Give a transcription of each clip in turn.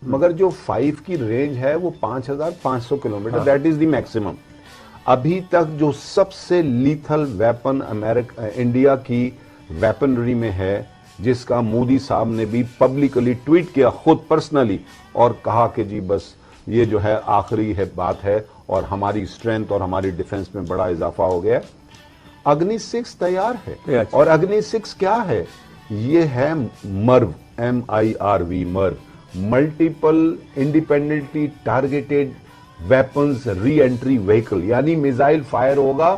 मगर जो 5 की रेंज है वो 5500 kilometre, that is the maximum. अभी तक जो सबसे लीथल वेपन इंडिया की वेपनरी में है, जिसका मोदी साहब ने भी पब्लिकली ट्वीट किया खुद पर्सनली और कहा कि जी बस ये जो है आखिरी है बात है और हमारी स्ट्रेंथ और हमारी डिफेंस में बड़ा इजाफा हो गया। अग्नि 6 तैयार है और अग्नि 6 क्या है? ये है Merv, MIRV, Merv, multiple independently targeted weapons re entry vehicle, यानी मिसाइल फायर होगा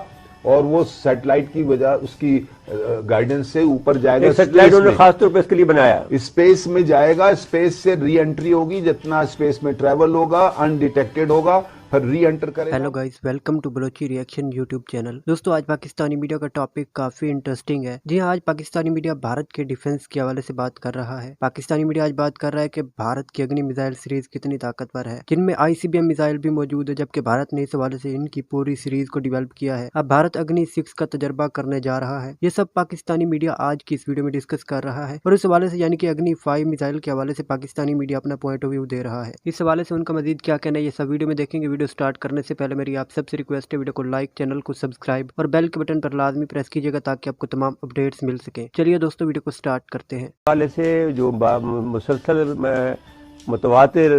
और वो सैटेलाइट की वजह उसकी गाइडेंस से ऊपर जाएगा। सैटेलाइट उन्होंने खास तौर पे इसके लिए बनाया, स्पेस में जाएगा, स्पेस से री एंट्री होगी, जितना स्पेस में ट्रेवल होगा अनडिटेक्टेड होगा, फिर री एंटर करेगा। Hello guys, welcome to Balochi reaction YouTube channel. दोस्तों, आज पाकिस्तानी मीडिया का टॉपिक काफी इंटरेस्टिंग है। जी हाँ, आज पाकिस्तानी मीडिया भारत के डिफेंस के हवाले से बात कर रहा है। पाकिस्तानी मीडिया आज बात कर रहा है कि भारत की अग्नि मिसाइल सीरीज कितनी ताकतवर है, जिनमें ICBM मिसाइल भी मौजूद है, जबकि भारत ने इस हवाले से इनकी पूरी सीरीज को डेवलप किया है। अब भारत अग्नि 6 का तजर्बा करने जा रहा है। ये सब पाकिस्तानी मीडिया आज की इस वीडियो में डिस्कस कर रहा है और इस हवाले से यानी कि अग्नि 5 मिसाइल के हवाले से पाकिस्तानी मीडिया अपना पॉइंट ऑफ व्यू दे रहा है। इस हवाले से उनका मजीद क्या कहना है, ये सब वीडियो में देखेंगे। वीडियो स्टार्ट करने से पहले मेरी आप सबसे रिक्वेस्ट है, वीडियो को लाइक, चैनल को सब्सक्राइब और बेल के बटन पर लाजमी प्रेस कीजिएगा ताकि आपको तमाम अपडेट्स मिल सके। चलिए दोस्तों, वीडियो को स्टार्ट करते हैं। वाले से जो मुसलसल मुतवातिर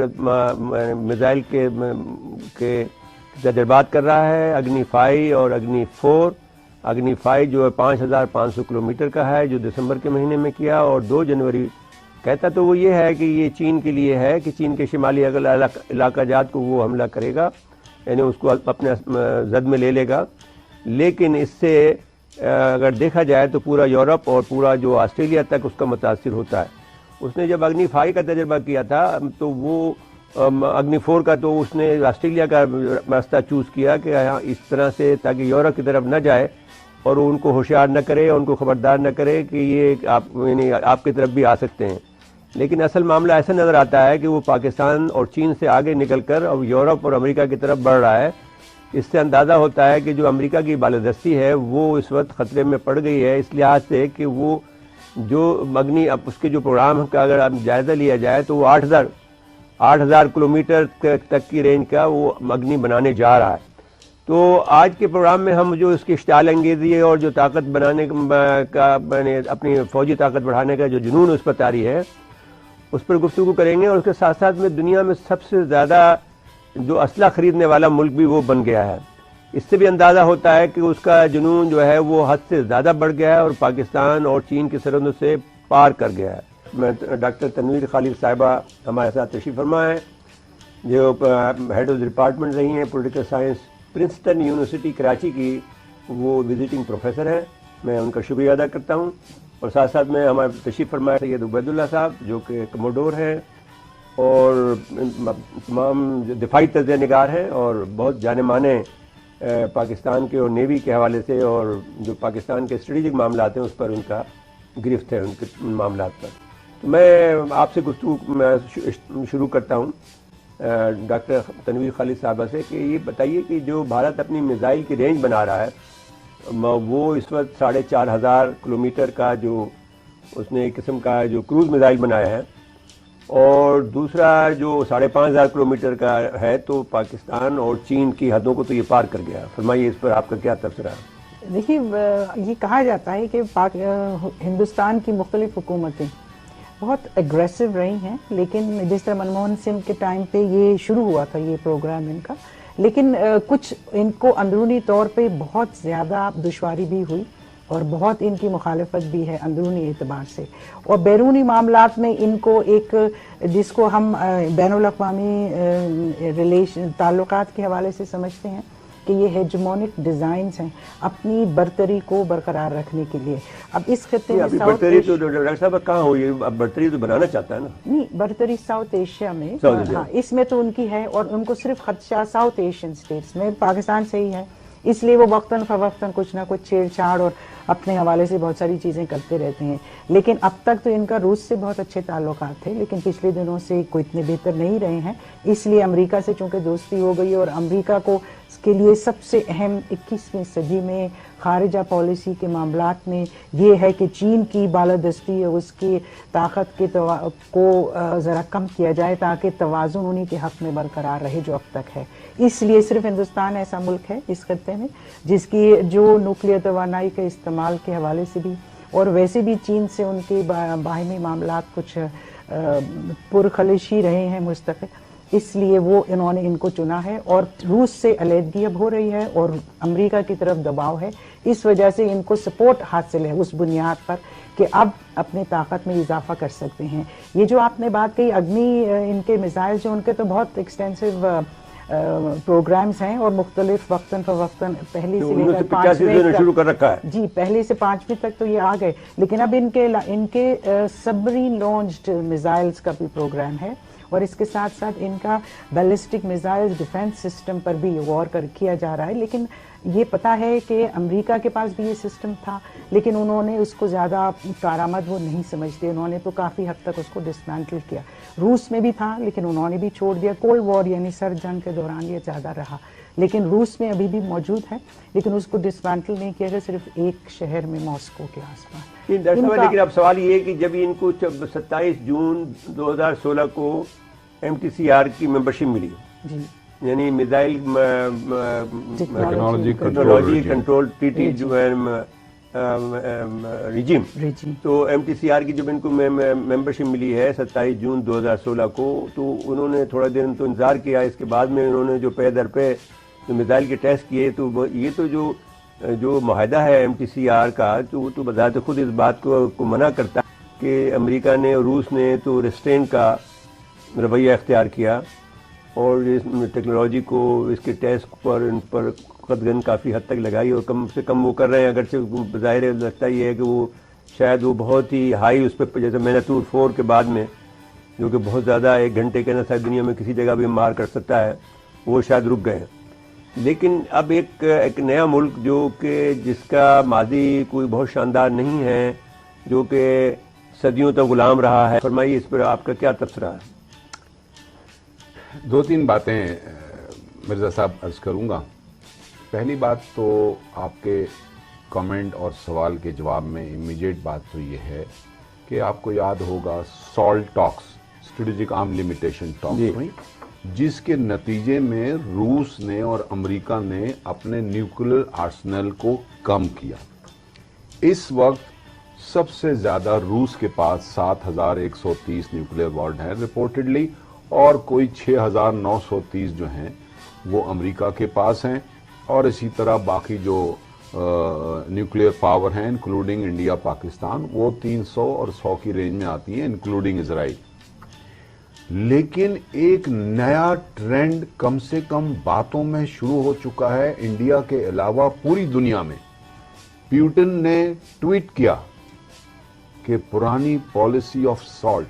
मिसाइल के तजर्बात कर रहा है, अग्नि 5 और अग्नि 4। अग्नि 5 जो है 5500 किलोमीटर का है, जो दिसंबर के महीने में किया, और 2 जनवरी कहता तो वो ये है कि ये चीन के लिए है कि चीन के शिमाली इलाका जात को वो हमला करेगा, यानी उसको अपने जद में ले लेगा। लेकिन इससे अगर देखा जाए तो पूरा यूरोप और पूरा जो ऑस्ट्रेलिया तक उसका मुतासिर होता है। उसने जब अग्नि 5 का तजर्बा किया था तो वो अग्नि 4 का तो उसने ऑस्ट्रेलिया का रास्ता चूज़ किया कि इस तरह से, ताकि यूरोप की तरफ न जाए और उनको होशियार न करे, उनको खबरदार न करे कि ये यानी आपकी तरफ भी आ सकते हैं। लेकिन असल मामला ऐसा नज़र आता है कि वो पाकिस्तान और चीन से आगे निकलकर अब यूरोप और अमेरिका की तरफ बढ़ रहा है। इससे अंदाज़ा होता है कि जो अमेरिका की बालादस्ती है वो इस वक्त ख़तरे में पड़ गई है, इस लिहाज से कि वो जो अग्नि, अब उसके जो प्रोग्राम का अगर अब जायज़ा लिया जाए तो वो 8000 किलोमीटर तक की रेंज का वो अग्नि बनाने जा रहा है। तो आज के प्रोग्राम में हम जो इसकी इश्ताल अंगेज़ी और जो ताकत बनाने का मैंने अपनी फ़ौजी ताकत बढ़ाने का जो जुनून उस पर तारी है, उस पर गुफ्तगू करेंगे। और उसके साथ साथ में दुनिया में सबसे ज़्यादा जो असला ख़रीदने वाला मुल्क भी वो बन गया है। इससे भी अंदाज़ा होता है कि उसका जुनून जो है वो हद से ज़्यादा बढ़ गया है और पाकिस्तान और चीन की सरहदों से पार कर गया है। मैं डॉक्टर तनवीर खालिद साहिबा हमारे साथ तशरीफ़ फरमा है, जो हेड ऑफ डिपार्टमेंट रही हैं political science, Princeton university Karachi की वो विजिटिंग प्रोफेसर हैं। मैं उनका शुक्रिया अदा करता हूँ। और साथ साथ में हमारे तशरीफ़ फरमाए सैयद उबैदुल्ला साहब, जो कि कमोडोर हैं और तमाम दिफाई तज्ज़िया निगार हैं और बहुत जाने माने पाकिस्तान के और नेवी के हवाले से, और जो पाकिस्तान के स्ट्रेटेजिक मामलात हैं उस पर उनका गिरफ्त है, उनके मामलात पर। तो मैं आपसे गुफ्तगू शुरू करता हूँ डॉक्टर तनवीर खालिद साहबा से कि ये बताइए कि जो भारत अपनी मिसाइल की रेंज बना रहा है वो इस वक्त 4500 किलोमीटर का जो उसने एक किस्म का जो क्रूज मिसाइल बनाया है, और दूसरा जो 5500 किलोमीटर का है, तो पाकिस्तान और चीन की हदों को तो ये पार कर गया। फरमाइए इस पर आपका क्या तबसरा है? देखिए, ये कहा जाता है कि हिंदुस्तान की मुख्तलिफ हुकूमतें बहुत एग्रेसिव रही हैं, लेकिन जिस तरह मनमोहन सिंह के टाइम पे ये शुरू हुआ था ये प्रोग्राम इनका, लेकिन कुछ इनको अंदरूनी तौर पे बहुत ज़्यादा दुश्वारी भी हुई और बहुत इनकी मुखालफत भी है अंदरूनी एतबार से। और बैरूनी मामलात में इनको एक, जिसको हम बैनुल अक़वामी रिलेशन ताल्लुकात के हवाले से समझते हैं कि ये हेजमोनिक डिज़ाइंस हैं अपनी बरतरी को बरकरार रखने के लिए। अब इस खित्ते में बरतरी तो डॉक्टर साहब कहाँ हो, ये बरतरी तो बनाना चाहता है ना? नहीं, बरतरी साउथ एशिया में, हाँ, इसमें तो उनकी है और उनको सिर्फ खदशा साउथ एशियन स्टेट्स में पाकिस्तान से ही है, इसलिए वो वक्तन फवक्तन कुछ ना कुछ छेड़छाड़ और अपने हवाले से बहुत सारी चीज़ें करते रहते हैं। लेकिन अब तक तो इनका रूस से बहुत अच्छे ताल्लुकात थे, लेकिन पिछले दिनों से कोई इतने बेहतर नहीं रहे हैं। इसलिए अमेरिका से चूंकि दोस्ती हो गई और अमेरिका को के लिए सबसे अहम 21वीं सदी में खारिजा पॉलिसी के मामलात में ये है कि चीन की बालादस्ती और उसकी ताकत को ज़रा कम किया जाए ताकि तवाज़ुन उन्हीं के हक़ में बरकरार रहे जो अब तक है। इसलिए सिर्फ हिंदुस्तान ऐसा मुल्क है इस खत्ते में जिसकी जो न्यूक्लियर तवानाई के इस्तेमाल के हवाले से भी और वैसे भी चीन से उनके बाहिमी मामलात कुछ पुरखलिशी रहे हैं मुस्तक़िल, इसलिए वो इन्होंने इनको चुना है। और रूस से अलहदगी अब हो रही है और अमेरिका की तरफ दबाव है, इस वजह से इनको सपोर्ट हासिल है उस बुनियाद पर कि अब अपनी ताकत में इजाफा कर सकते हैं। ये जो आपने बात कही अग्नि इनके मिसाइल जो उनके तो बहुत एक्सटेंसिव प्रोग्राम्स हैं और मुख्तलिफ वक्तन फवक्तन पहले से लेकर 5वीं शुरू कर रखा है जी, पहले से 5वीं तक तो ये आ गए, लेकिन अब इनके सबमरीन लॉन्च्ड मिसाइल्स का भी प्रोग्राम है और इसके साथ साथ इनका बैलिस्टिक मिसाइल डिफेंस सिस्टम पर भी गौर किया जा रहा है। लेकिन ये पता है कि अमेरिका के पास भी ये सिस्टम था लेकिन उन्होंने उसको ज़्यादा कारआमद वो नहीं समझते, उन्होंने तो काफ़ी हद तक उसको डिसमेंटल किया। रूस में भी था लेकिन उन्होंने भी छोड़ दिया। कोल्ड वॉर यानी सर्द जंग के दौरान ये ज़्यादा रहा, लेकिन रूस में अभी भी मौजूद है लेकिन उसको डिसमेंटल नहीं किया गया, सिर्फ एक शहर में मॉस्को के आसपास। लेकिन अब सवाल ये है कि जब इनको 27 जून 2016 को MTCR की मेंबरशिप मिली जी, यानी मिसाइल टेक्नोलॉजी कंट्रोल ट्रीटी जो है रिजिम, तो MTCR की जब इनको मेंबरशिप मिली है 27 जून 2016 को, तो उन्होंने थोड़ा दिन तो इंतजार किया। इसके बाद में उन्होंने जो पे दर पे जो मिसाइल के टेस्ट किए, तो ये तो जो माहिदा है MTCR का, तो बजाते खुद इस बात को मना करता है कि अमेरिका ने और रूस ने तो रेस्ट्रेंट का रवैया इख्तियार किया और इस टेक्नोलॉजी को इसके टेस्ट पर इन पर कदगन काफ़ी हद तक लगाई और कम से कम वो कर रहे हैं। अगरचे ज़ाहिर लगता ही है कि वो शायद वो बहुत ही हाई उस पर, जैसे मैनातूर 4 के बाद में जो कि बहुत ज़्यादा 1 घंटे के ना शायद दुनिया में किसी जगह भी मार कर सकता है, वो शायद रुक गए हैं। लेकिन अब एक नया मुल्क जो कि जिसका माजी कोई बहुत शानदार नहीं है, जो कि सदियों तक गुलाम रहा है, फरमाइए इस पर आपका क्या तबसरा है? 2-3 बातें मिर्ज़ा साहब अर्ज करूंगा। पहली बात तो आपके कमेंट और सवाल के जवाब में इमीडिएट बात तो ये है कि आपको याद होगा salt talks, strategic arm limitation talks हुई, जिसके नतीजे में रूस ने और अमेरिका ने अपने न्यूक्लियर आर्सेनल को कम किया। इस वक्त सबसे ज्यादा रूस के पास 7,130 न्यूक्लियर वार्ड हैं रिपोर्टेडली, और कोई 6,930 जो हैं वो अमेरिका के पास हैं, और इसी तरह बाकी जो न्यूक्लियर पावर हैं इंक्लूडिंग इंडिया पाकिस्तान वो 300 और 100 की रेंज में आती है इंक्लूडिंग इजराइल। लेकिन एक नया ट्रेंड कम से कम बातों में शुरू हो चुका है इंडिया के अलावा पूरी दुनिया में। पुतिन ने ट्वीट किया कि पुरानी policy of salt,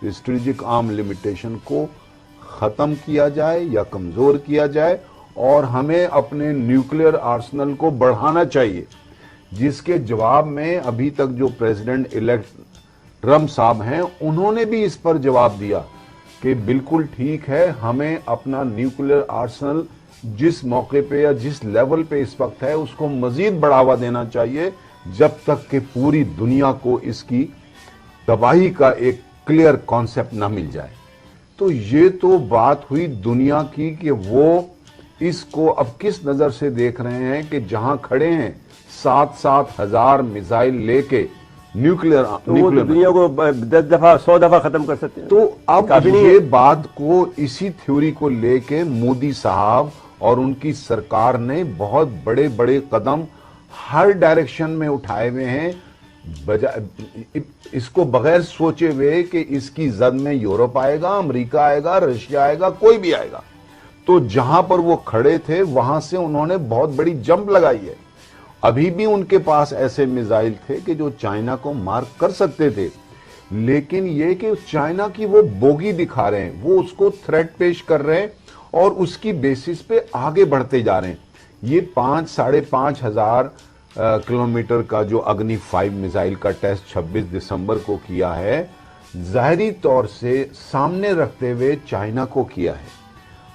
strategic arm limitation को खत्म किया जाए या कमजोर किया जाए और हमें अपने न्यूक्लियर आर्सेनल को बढ़ाना चाहिए। जिसके जवाब में अभी तक जो प्रेसिडेंट इलेक्ट ट्रम्प साहब हैं उन्होंने भी इस पर जवाब दिया कि बिल्कुल ठीक है, हमें अपना न्यूक्लियर आर्सेनल जिस मौके पे या जिस लेवल पे इस वक्त है उसको मजीद बढ़ावा देना चाहिए जब तक कि पूरी दुनिया को इसकी तबाही का एक क्लियर कॉन्सेप्ट ना मिल जाए। तो ये तो बात हुई दुनिया की कि वो इसको अब किस नजर से देख रहे हैं कि जहां खड़े हैं 7-7 हजार मिसाइल लेके न्यूक्लियर तो दुनिया को 10 दफा 100 दफा खत्म कर सकते हैं। तो अब ये बात को इसी थ्योरी को लेके मोदी साहब और उनकी सरकार ने बहुत बड़े बड़े कदम हर डायरेक्शन में उठाए हुए हैं, इसको बगैर सोचे हुए कि इसकी जद में यूरोप आएगा, अमेरिका आएगा, रशिया आएगा, कोई भी आएगा। तो जहां पर वो खड़े थे वहां से उन्होंने बहुत बड़ी जंप लगाई है। अभी भी उनके पास ऐसे मिसाइल थे कि जो चाइना को मार कर सकते थे, लेकिन ये कि चाइना की वो बोगी दिखा रहे हैं, वो उसको थ्रेट पेश कर रहे हैं और उसकी बेसिस पे आगे बढ़ते जा रहे हैं। ये 5-5.5 हजार किलोमीटर का जो अग्नि 5 मिसाइल का टेस्ट 26 दिसंबर को किया है, जाहिरी तौर से सामने रखते हुए चाइना को किया है।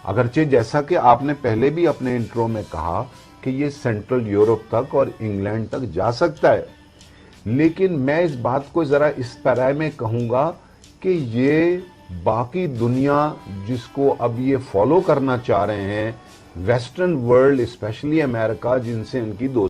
اگرچہ جیسا کہ آپ نے پہلے بھی اپنے انٹرو میں کہا کہ یہ سینٹرل یورپ تک اور انگلینڈ تک جا سکتا ہے، لیکن میں اس بات کو ذرا اس طرح میں کہوں گا کہ یہ باقی دنیا جس کو اب یہ فالو کرنا چاہ رہے ہیں، ویسٹرن ورلڈ اسپیشلی امریکہ جن سے ان کی دوستی